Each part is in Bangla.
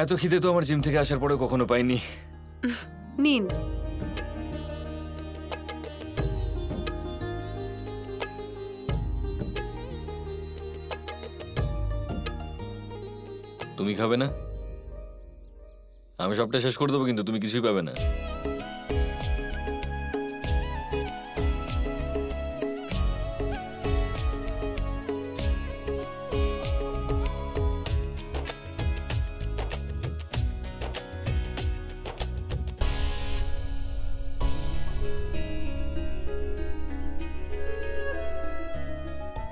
এত খিদে তো আমার জিম থেকে আসার পরে কখনো পাইনি। নিন। তুমি খাবে না? আমি সবটা শেষ করে দেবো, কিন্তু তুমি কিছুই পাবে না।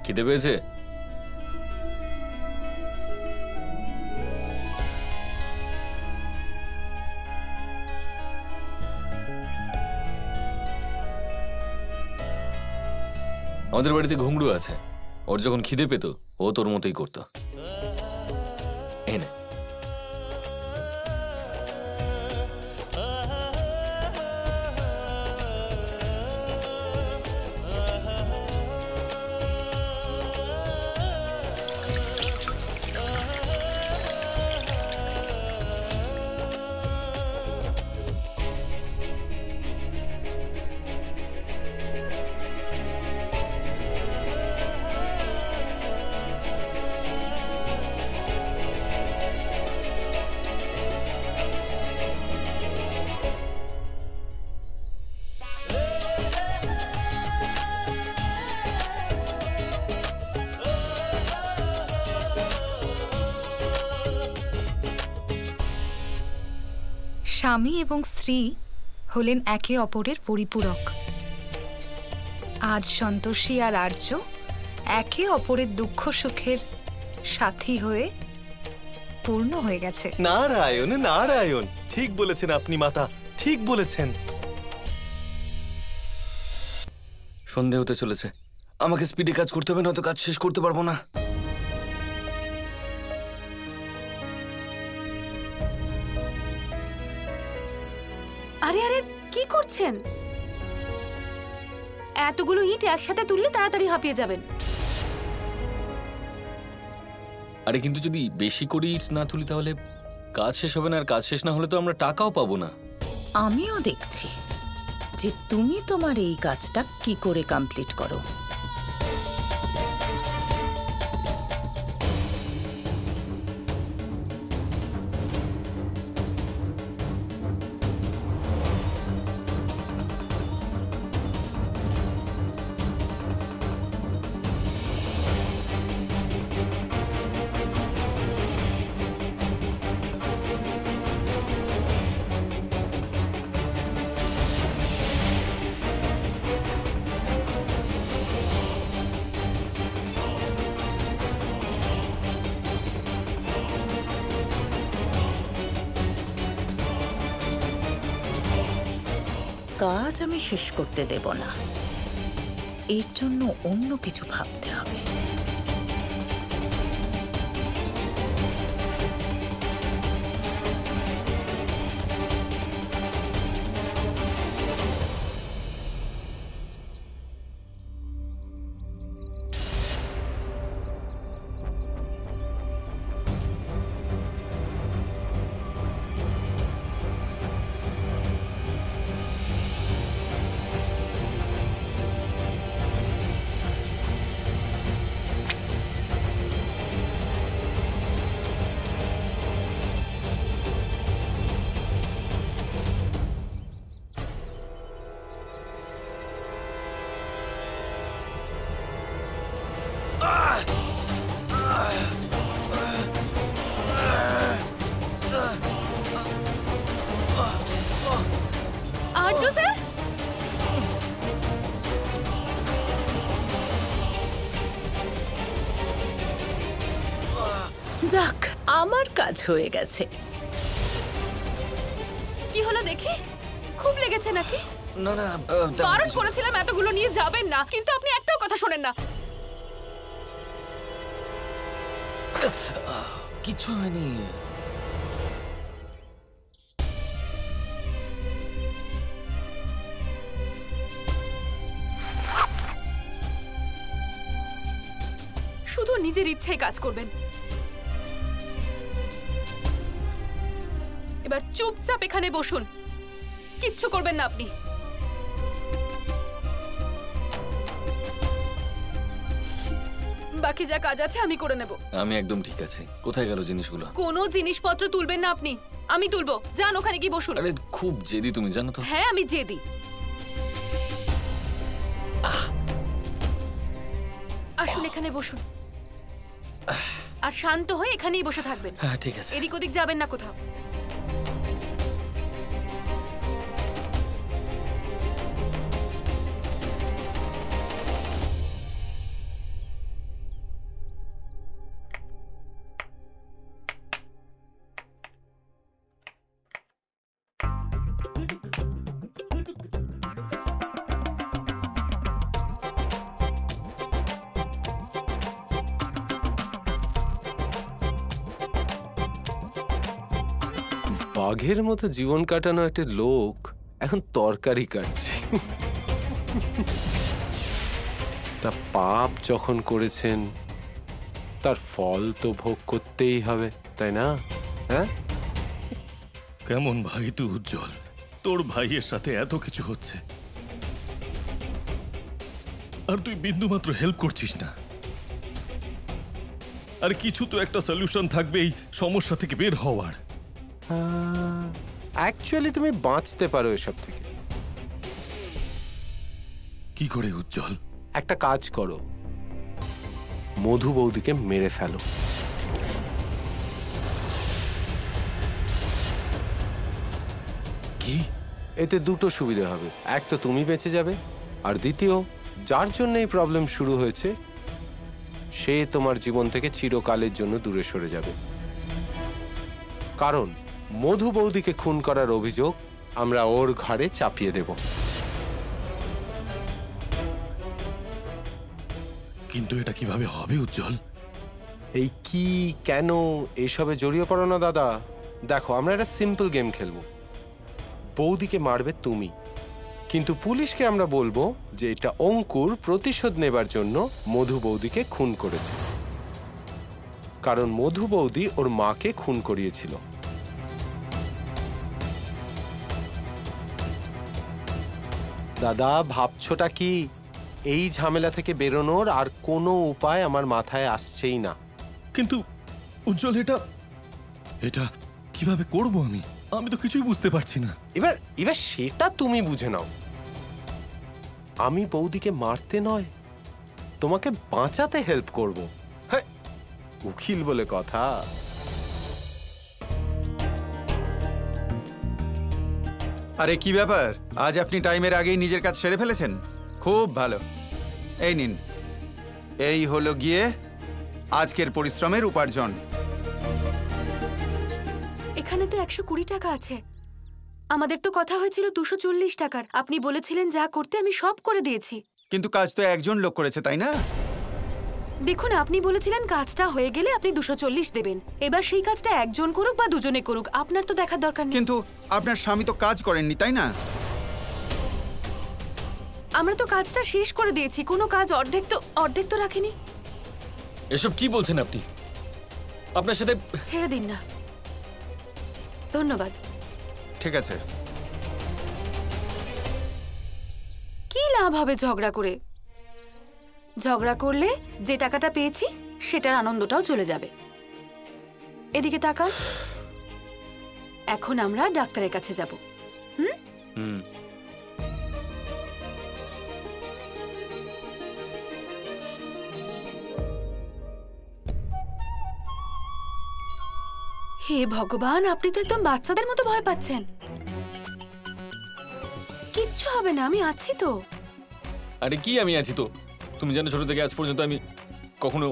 খিদে পেয়েছে? আমাদের বাড়িতে ঘুঙরু আছে, ওর যখন খিদে পেত ও তোর মতোই করতো। এনে স্বামী এবং স্ত্রী হলেন একে অপরের পরিপূরক। আজ সন্তোষী আর আর্য একে অপরের দুঃখ সুখের সাথী হয়ে পূর্ণ হয়ে গেছে। নারায়ণ নারায়ণ, ঠিক বলেছেন আপনি মাতা, ঠিক বলেছেন। সন্ধে হতে চলেছে, আমাকে স্পিডে কাজ করতে হবে, নয়তো কাজ শেষ করতে পারবো না। আরে আরে কি করছেন? এতগুলো ইট একসাথে তুললে তাড়াতাড়ি হাঁপিয়ে যাবেন। আরে কিন্তু যদি বেশি করে ইট না তুলি তাহলে কাজ শেষ হবে না, আর কাজ শেষ না হলে তো আমরা টাকাও পাবো না। আমিও দেখছি যে তুমি তোমার এই কাজটা কি করে কমপ্লিট করো। কাজ আমি শেষ করতে দেব না, এর জন্য অন্য কিছু ভাবতে হবে। আর্য স্যার, যাক, আমার কাজ হয়ে গেছে। কি হলো দেখি? খুব লেগেছে নাকি? না না, বারণ করেছিলাম এতগুলো নিয়ে যাবেন না, কিন্তু আপনি একটাও কথা শোনেন না। কিছু হয়নি। শুধু নিজের ইচ্ছায় কাজ করবেন। এবার চুপচাপ এখানে বসুন, কিচ্ছু করবেন না আপনি। বাকি যা কাজ আছে আমি করে নেব। আমি একদম ঠিক আছে। কোথায় গেল জিনিসগুলো? কোনো জিনিসপত্র তুলবেন না আপনি, আমি তুলবো। যান ওখানে কি বসুন। আরে খুব জেদি তুমি, জানো তো। হ্যাঁ আমি জেদি। আসুন এখানে বসুন, আর শান্ত হয়ে এখানেই বসে থাকবেন। হ্যাঁ ঠিক আছে। এদিক ওদিক যাবেন না কোথাও। বাঘের মতো জীবন কাটানো একটা লোক এখন তরকারি কাটছে। তা পাপ যখন করেছেন তার ফল তো ভোগ করতেই হবে, তাই না? হ্যাঁ, কেমন ভাই তুই উজ্জ্বল, তোর ভাইয়ের সাথে এত কিছু হচ্ছে আর তুই বিন্দুমাত্র হেল্প করছিস না। আর কিছু তো একটা সলিউশন থাকবে এই সমস্যা থেকে বের হওয়ার। অ্যাকচুয়ালি তুমি বাঁচতে পারো এসব থেকে। কি করে উজ্জ্বল? একটা কাজ করো, মধু বৌদিকে মেরে ফেলো। কি? এতে দুটো সুবিধা হবে, এক তো তুমি বেঁচে যাবে, আর দ্বিতীয় যার জন্য এই প্রবলেম শুরু হয়েছে সে তোমার জীবন থেকে চিরকালের জন্য দূরে সরে যাবে। কারণ মধু বৌদিকে খুন করার অভিযোগ আমরা ওর ঘাড়ে চাপিয়ে দেব। কিন্তু এটা কিভাবে হবে উজ্জ্বল? এই কি কেন এসবে জড়িয়ে পড়ো না দাদা। দেখো, আমরা একটা সিম্পল গেম খেলবো। বৌদিকে মারবে তুমি, কিন্তু পুলিশকে আমরা বলবো যে এটা অঙ্কুর প্রতিশোধ নেবার জন্য মধু বৌদিকে খুন করেছে, কারণ মধু বৌদি ওর মাকে খুন করিয়েছিল। দাদা, ভাবছোটা কি? এই ঝামেলা থেকে বেরোনোর আর কোনো উপায় আমার মাথায় আসছেই না। কিন্তু উজ্জ্বল, এটা এটা কিভাবে করব আমি? আমি তো কিছুই বুঝতে পারছি না। এবার সেটা তুমি বুঝে নাও। আমি বৌদিকে মারতে নয়, তোমাকে বাঁচাতে হেল্প করব। হ্যাঁ, উকিল বলে কথা। আরে কি ব্যাপার, আজ আপনি টাইমের আগেই নিজের কাজ সেরে ফেলেছেন? খুব ভালো। এই নিন, এই হলো গিয়ে আজকের পরিশ্রমের উপার্জন। এখানে তো 120 টাকা আছে। আমাদের তো কথা হয়েছিল 240 টাকার। আপনি বলেছিলেন যা করতে আমি সব করে দিয়েছি। কিন্তু কাজ তো একজন লোক করেছে, তাই না? দেখুন, আপনি বলেছিলেন কাজটা হয়ে গেলে আপনি 240 দেবেন। এবার সেই কাজটা একজন করুক বা দুজনে করুক, আপনার তো দেখার দরকার নেই। কিন্তু আপনার স্বামী তো কাজ করেননি, তাই না? আমরা তো কাজটা শেষ করে দিয়েছি, কোনো কাজ অর্ধেক তো রাখিনি। এসব কি বলছেন আপনি? আপনার সাথে ছেড়ে দিন না। ধন্যবাদ। ঠিক আছে। কি লাভ হবে ঝগড়া করে? ঝগড়া করলে যে টাকাটা পেয়েছি সেটার আনন্দটাও চলে যাবে। এদিকে তাকান, এখন আমরা ডাক্তারের কাছে যাব। হুম। হে ভগবান, আপনি তো একদম বাচ্চাদের মতো ভয় পাচ্ছেন। কিচ্ছু হবে না, আমি আছি তো। আরে কি আমি আছি তো? তুমি জানো ছোট থেকে আজ পর্যন্ত আমি কখনো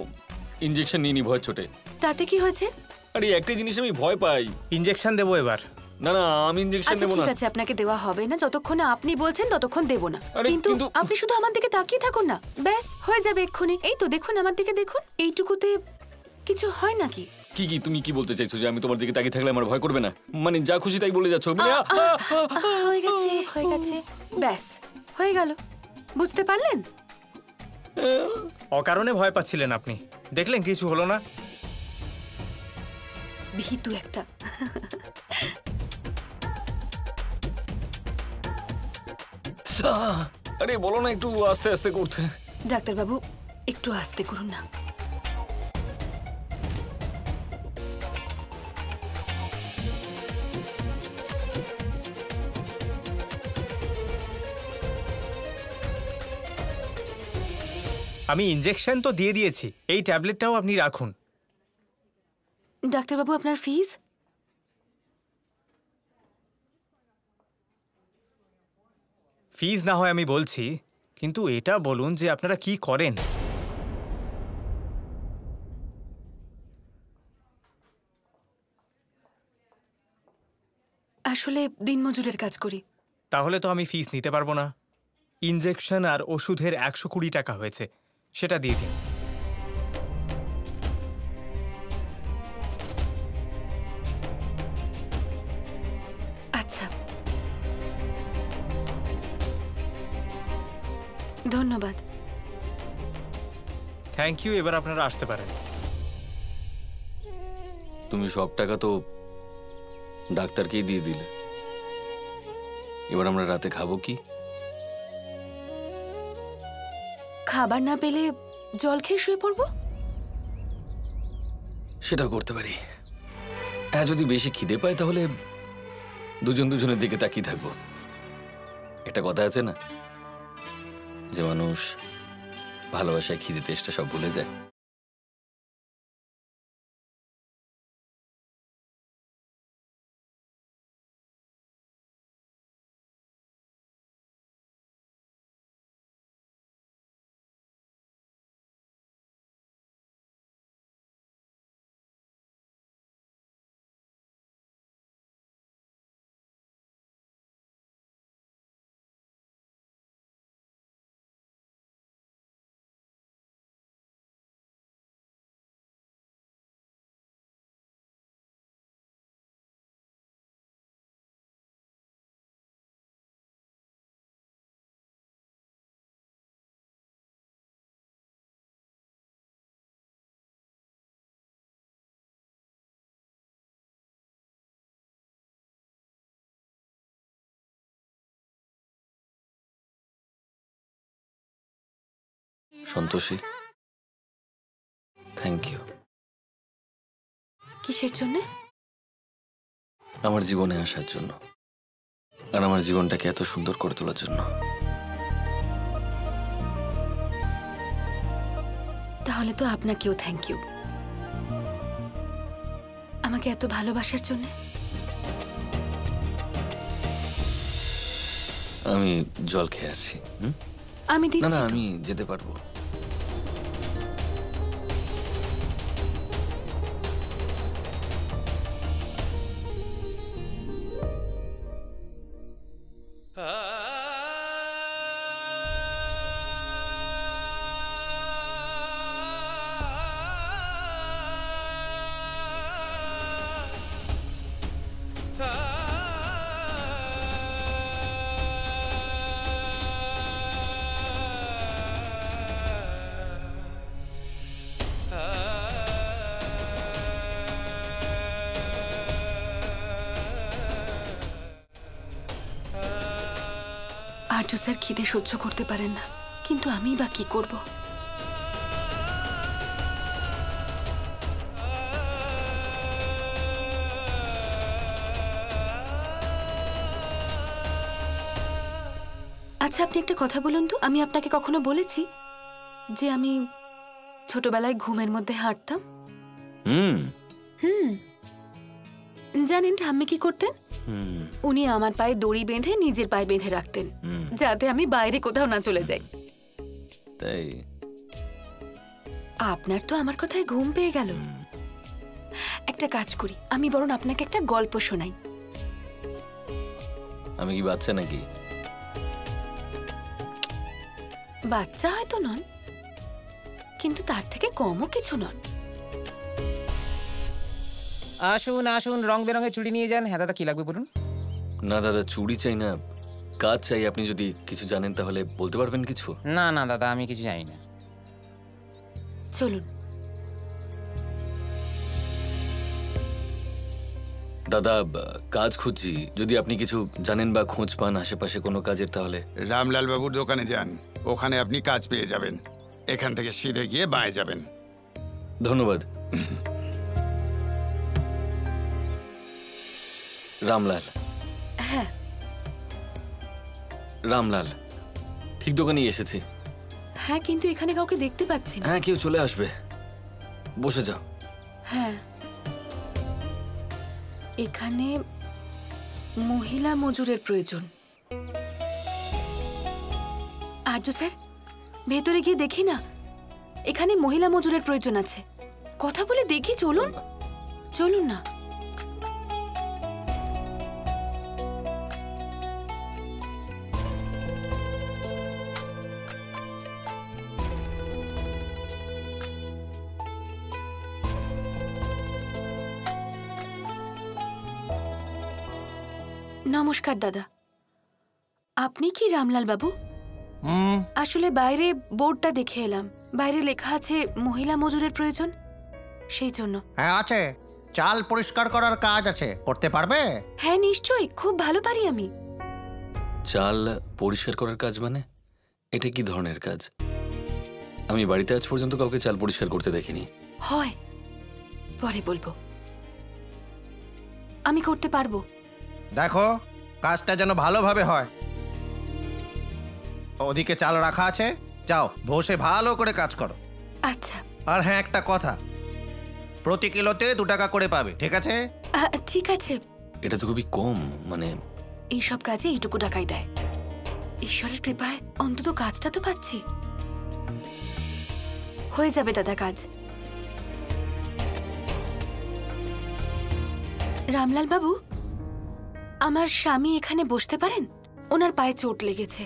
ইনজেকশন নিইনি ভয়ের চোটে। তাতে কি হয়েছে? আরে একটা জিনিস আমি ভয় পাই। ইনজেকশন দেবো এবার? না না, আমি ইনজেকশন আচ্ছা নেব ঠিক না। আছে, আপনাকে দেওয়া হবে না। যতক্ষণ না আপনি বলছেন ততক্ষণ দেব না। আরে, কিন্তু কিন্তু- আপনি শুধু আমার দিকে তাকিয়ে থাকুন না, ব্যাস হয়ে যাবে এক্ষুনি। এই তো দেখুন, আমার দিকে দেখুন। এইটুকুতে কিছু হয় নাকি? কি কি তুমি কি বলতে চাইছো যে আমি তোমার দিকে তাকিয়ে থাকলে আমার ভয় করবে না? মানে যা খুশি তাই বলে যাচ্ছো। মানে হয়ে গেছে, ব্যাস হয়ে গেল। বুঝতে পারলেন? অকারণে ভয় পাচ্ছিলেন আপনি, দেখলেন কিছু হলো না। ভীতু একটা। আরে বলো না একটু আস্তে আস্তে করতে। ডাক্তারবাবু একটু আস্তে করুন না। আমি ইনজেকশন তো দিয়ে দিয়েছি, এই ট্যাবলেটটাও আপনি রাখুন। ডাক্তারবাবু আপনার ফিস? ফিজ না হয় আমি বলছি, কিন্তু এটা বলুন যে আপনারা কি করেন। আসলে দিনমজুরের কাজ করি। তাহলে তো আমি ফিস নিতে পারবো না। ইনজেকশন আর ওষুধের 120 টাকা হয়েছে, সেটা দিয়ে দিন। আচ্ছা, ধন্যবাদ। থ্যাংক ইউ, এবার আপনারা আসতে পারেন। তুমি সব টাকা তো ডাক্তারকেই দিয়ে দিলে, এবার আমরা রাতে খাবো কি? খাবার না পেলে জল খেয়ে শুয়ে পড়বো? সেটা করতে পারি। হ্যাঁ, যদি বেশি খিদে পায় তাহলে দুজন দুজনের দিকে তাকিয়ে থাকবো। একটা কথা আছে না, যে মানুষ ভালোবাসায় খিদে তেষ্টা সব ভুলে যায়। Santoshi, thank you. কিসের জন্য? আমার জীবনে আসার জন্য, আর আমার জীবনটাকে এত সুন্দর করে তোলার জন্য। তাহলে তো আপনাকেও থ্যাংক ইউ, আমাকে এত ভালোবাসার জন্য। আমি জল খেয়ে আসছি। আমি না দিচ্ছি না, তো। আমি যেতে পারবো। আর্য স্যার খিদে সহ্য করতে পারেন না, কিন্তু আমি বা কি করব? আচ্ছা, আপনি একটা কথা বলুন তো, আমি আপনাকে কখনো বলেছি যে আমি ছোটবেলায় ঘুমের মধ্যে হাঁটতাম? জানেন ঠাম্মি কি করতেন? উনি আমার পায়ে দড়ি বেঁধে নিজের পায়ে বেঁধে রাখতেন, যাতে আমি বাইরে কোথাও না চলে যাই। তাই আপনার তো আমার কথায় ঘুম পেয়ে গেল। একটা কাজ করি, আমি বরং আপনাকে একটা গল্প শোনাই। আমি কি বাচ্চা নাকি? বাচ্চা হয়তো নন, কিন্তু তার থেকে কমও কিছু নন। আসুন আসুন, রং বেরঙের চুড়ি নিয়ে যান। হ্যাঁ দাদা, কি লাগবে বলুন? না দাদা, চুড়ি চাই না, কাজ চাই। আপনি যদি কিছু জানেন তাহলে বলতে পারবেন কিছু? না না দাদা, আমি কিছু জানি না। চলুন। দাদা কাজ খুঁজছি, যদি আপনি কিছু জানেন বা খোঁজ পান আশেপাশে কোনো কাজের তাহলে। রামলাল বাবুর দোকানে যান, ওখানে আপনি কাজ পেয়ে যাবেন। এখান থেকে সিধে গিয়ে বাঁয়ে যাবেন। ধন্যবাদ। রামলাল? হ্যাঁ, রামলাল, ঠিক দোকানেই এসেছি। হ্যাঁ, কিন্তু এখানে কাউকে দেখতে পাচ্ছি না। হ্যাঁ, কেউ চলে আসবে, বসে যাও। হ্যাঁ, এখানে মহিলা মজুরের প্রয়োজন। আর্য স্যার, ভেতরে গিয়ে দেখি না, এখানে মহিলা মজুরের প্রয়োজন আছে। কথা বলে দেখি, চলুন চলুন না। নমস্কার দাদা, আপনি কি রামলাল বাবু? আসলে বাইরে বোর্ডটা দেখে এলাম, বাইরে লেখা আছে মহিলা মজুরের প্রয়োজন, সেই জন্য। হ্যাঁ আছে, চাল পরিষ্কার করার কাজ আছে, করতে পারবে? হ্যাঁ নিশ্চয়ই, খুব ভালো পারি আমি। চাল পরিষ্কার করার কাজ মানে? এটা কি ধরনের কাজ? আমি বাড়িতে আজ পর্যন্ত কাউকে চাল পরিষ্কার করতে দেখিনি। হয়, পরে বলবো। আমি করতে পারবো। দেখো কাজটা যেন ভালোভাবে হয়। ওদিকে চাল রাখা আছে, যাও বসে ভালো করে কাজ করো। আচ্ছা। আর হ্যাঁ, একটা কথা, প্রতি কিলোতে 2 টাকা করে পাবে, ঠিক আছে? ঠিক আছে। এটা তো খুবই কম, মানে এইসব কাজে এইটুকু টাকাই দেয়। ঈশ্বরের কৃপায় অন্তত কাজটা তো পাচ্ছি। হয়ে যাবে দাদা কাজ। রামলাল বাবু, আমার স্বামী এখানে বসতে পারেন? ওনার পায়ে চোট লেগেছে।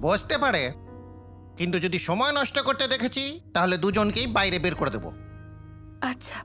বসতে পারে, কিন্তু যদি সময় নষ্ট করতে দেখেছি তাহলে দুজনকেই বাইরে বের করে দেবো। আচ্ছা।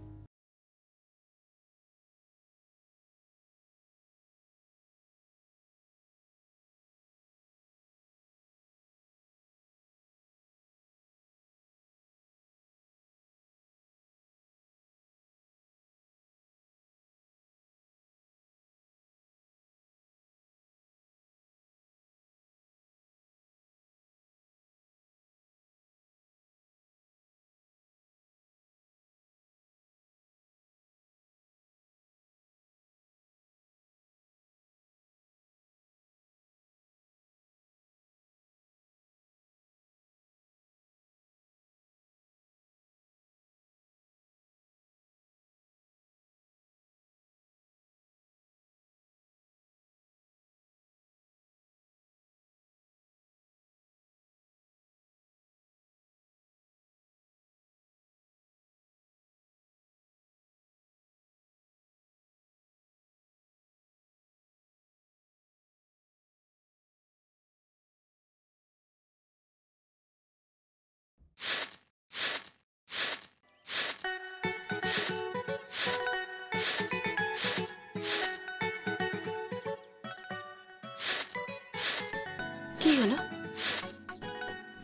কি হলো?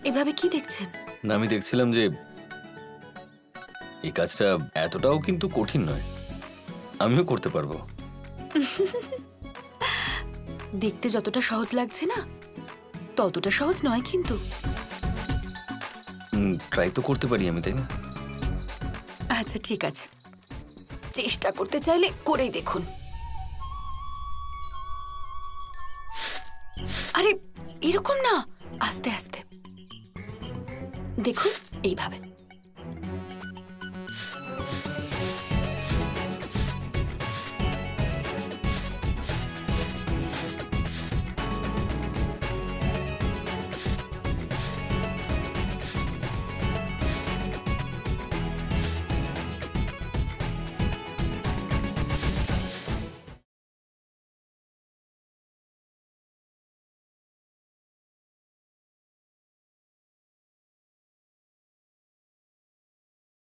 এভাবে কি দেখছেন? না, আমি দেখছিলাম যে এই কাজটা এতটাও কিন্তু কঠিন নয়, আমিও করতে পারবো। দেখতে যতটা সহজ লাগছে না, ততটা সহজ নয় কিন্তু। ট্রাই তো করতে পারি আমি, তাই না? আচ্ছা ঠিক আছে, চেষ্টা করতে চাইলে করেই দেখুন। আরে এরকম না, আস্তে আস্তে দেখুন, এইভাবে।